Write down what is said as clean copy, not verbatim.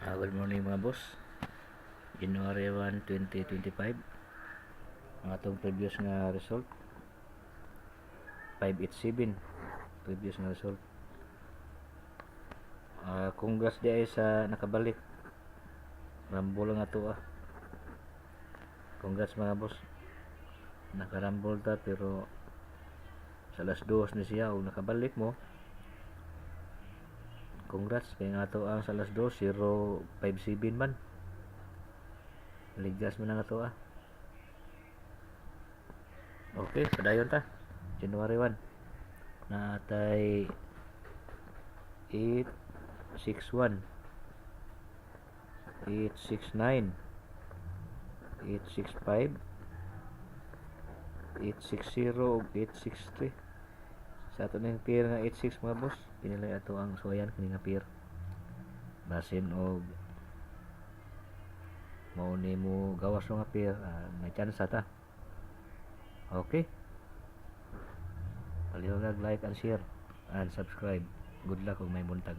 Good morning mga boss. January 1, 2025. Ang atong previous nga result 587 previous nga result. Congrats di ay sa nakabalik. Rumble nga to Congrats mga boss. Nakarumble ta pero sa alas 2 ni siya o nakabalik mo. Congrats kay nga to ang sa alas 2 057 man. Ligas man na to Okay, padayon ta. January 1. Natay 861 869 865 860 ug 863 sa ato ning pair nga 86 mga boss. Pinilay ato ang suwayan kini nga pair basin og mao ni mo gawas nga pair may chance ta. Okay, palihog like and share and subscribe. Good luck kung may buntag.